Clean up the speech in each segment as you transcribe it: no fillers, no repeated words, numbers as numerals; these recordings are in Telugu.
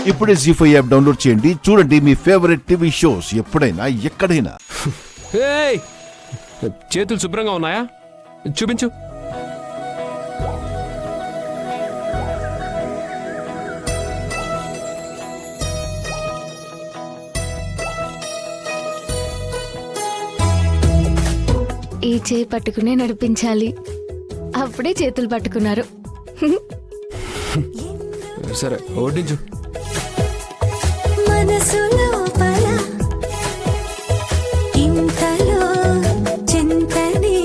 ఇప్పుడే జీ5 యాప్ డౌన్లోడ్ చేయండి. చూడండి మీ ఫేవరెట్ టీవీ షోస్ ఎప్పుడైనా ఎక్కడైనా. చేతులు శుభ్రంగా ఉన్నాయా? చూపించు. ఈ చేయి పట్టుకునే నడిపించాలి. అప్పుడే చేతులు పట్టుకున్నారు. సరే ఓడించు. మనసులో ఇంతలో చింతనే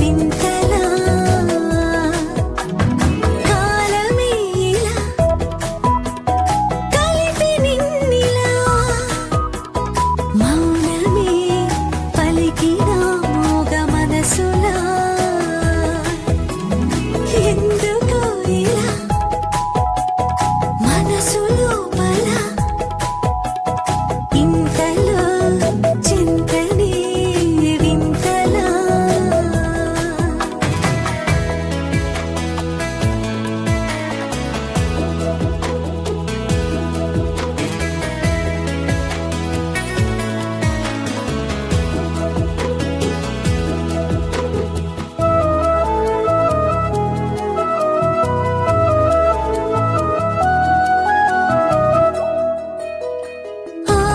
వింతలా కాలమేలా కలిపి నిన్నిలా మౌనమే పలికిన మోగ మనసులా ఎందుకో ఇలా మనసులో ఇంతలో చింతనే వింతలా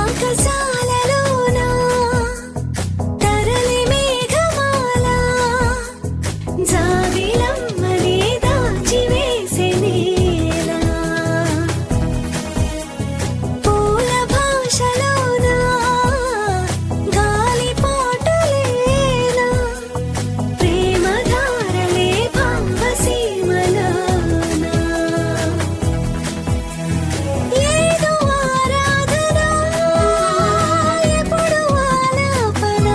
ఆకాశాలలోనా తరలి మేఘమాల జాబిలమ్మనే దాచివేసెనేలా పూల భాషలోనా గాలి పాటలేనా ప్రేమధారలే భావసీమలోనా ఏదో ఆరాధన ఎప్పుడు ఆలాపన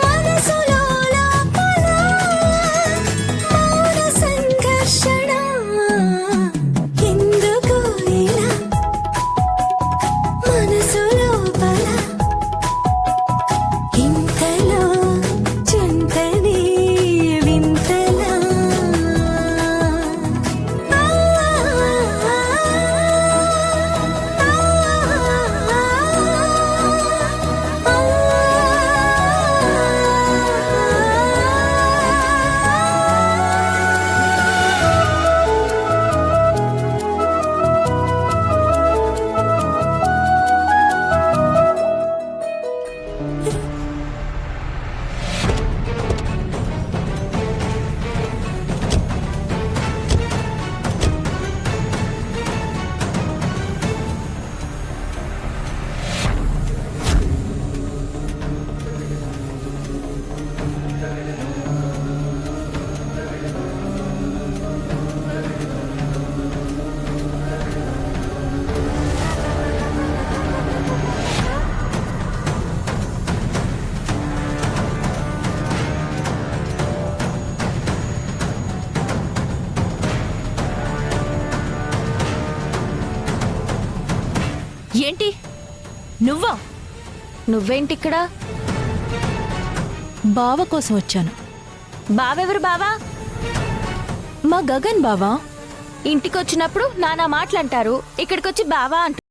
మనసులో లోపల మౌన సంఘర్షణ ఎందుకు ఇలా మనసు లోపల ఇంతలో చింతనే వింతలా ఏంటి నువ్వా? నువ్వేంటిక్కడ? బావ కోసం వచ్చాను. బావెవరు బావా? మా గగన్ బావా. ఇంటికొచ్చినప్పుడు నానా మాటలంటారు, ఇక్కడికొచ్చి బావా అంటారు.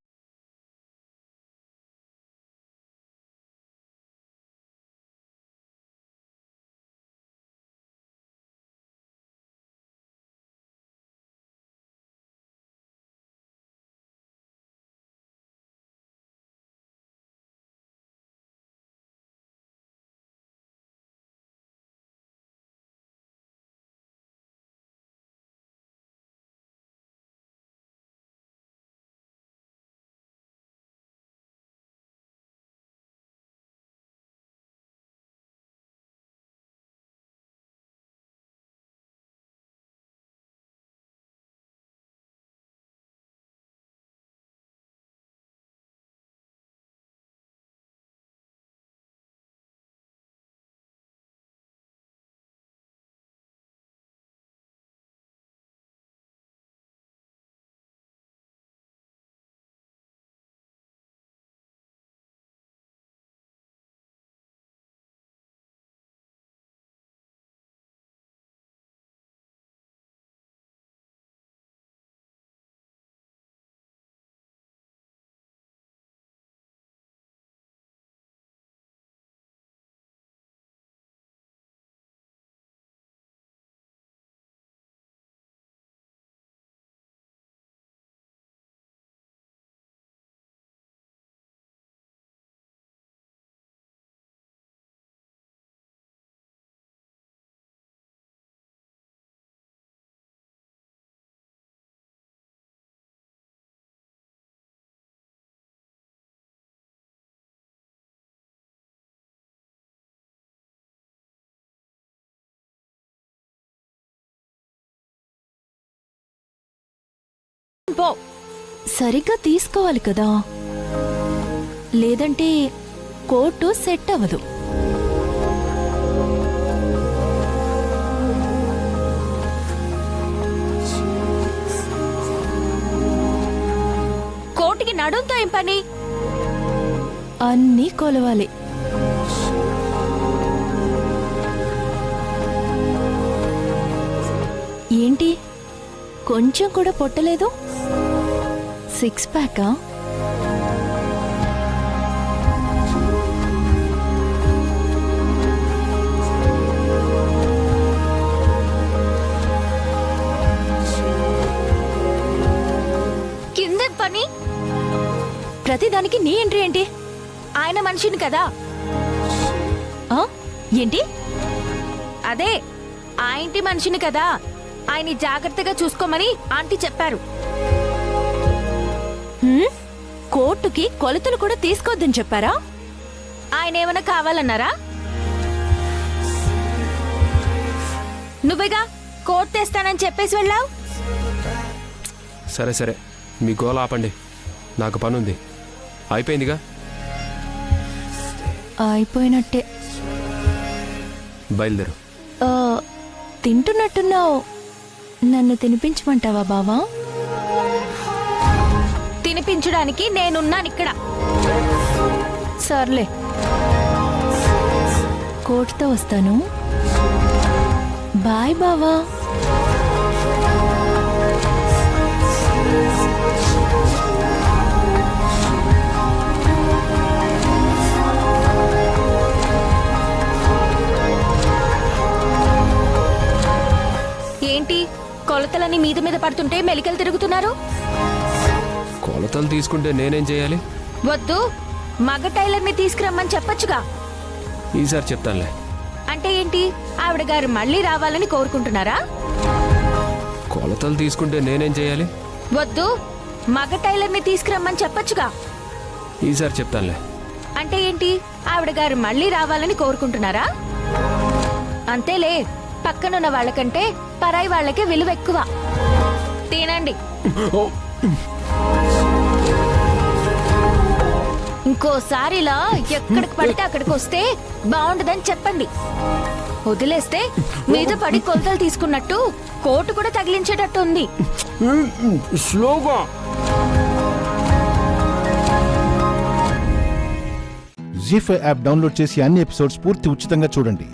పో. సరిగ్గా తీసుకోవాలి కదా, లేదంటే కోటు సెట్ అవ్వదు. కోటికి నడుంతో ఏం పని? అన్నీ కొలవాలి. ఏంటి కొంచెం కూడా పొట్టలేదు? 6 ప్యాకా? కింద పని? ప్రతిదానికి నీ ఎంట్రీ ఏంటి? ఆయన మనిషిని కదా. ఆ? ఏంటి? అదే ఆ ఇంటి మనిషిని కదా, ఆయన్ని జాగ్రత్తగా చూసుకోమని ఆంటీ చెప్పారు. హ్మ్? కోర్టుకి కొలతలు కూడా తీసుకోవద్దని చెప్పారా? ఆయన ఏమైనా కావాలన్నారా? నువ్వేగా కోట్ తెస్తానని చెప్పేసి వెళ్ళావు. సరే సరే, మీ గోల ఆపండి, నాకు పనుంది. అయిపోయిందిగా. అయిపోయినట్టే. బయలుదేరు. ఆ, తింటున్నట్టున్నావు. నన్ను తినిపించమంటావా బావా? తినిపించడానికి నేనున్నాను ఇక్కడ. సర్లే, కోటుతో వస్తాను. బాయ్ బావా. ఏంటి కొలతలని మీద మీద పడుతుంటే మెలికలు తిరుగుతున్నారు? కొలతలు తీసుకుంటే నేనేం చేయాలి? వద్దు, మగ టైలర్ని తీసుకురమ్మని చెప్పొచ్చుగా. ఈసారి చెప్తానులే. అంటే ఏంటి, ఆవిడ గారు మళ్ళీ రావాలని కోరుకుంటున్నారా? కొలతలు తీసుకుంటే నేనేం చేయాలి? వద్దు, మగ టైలర్ని తీసుకురమ్మని చెప్పొచ్చుగా. ఈసారి చెప్తానులే. అంటే ఏంటి, ఆవిడ గారు మళ్ళీ రావాలని కోరుకుంటున్నారా? అంతేలే, పక్కనున్న వాళ్ళకంటే పరాయి వాళ్ళకే విలువ ఎక్కువ. తినండి. ఇంకోసారిలా ఎక్కడికి పడితే అక్కడికి వస్తే బాగుండదని చెప్పండి. వదిలేస్తే మీద పడి కొలతలు తీసుకున్నట్టు కోటు కూడా తగిలించేటట్టు ఉంది. స్లోగా. జీ5 యాప్ డౌన్లోడ్ చేసి అన్ని ఎపిసోడ్స్ పూర్తి ఉచితంగా చూడండి.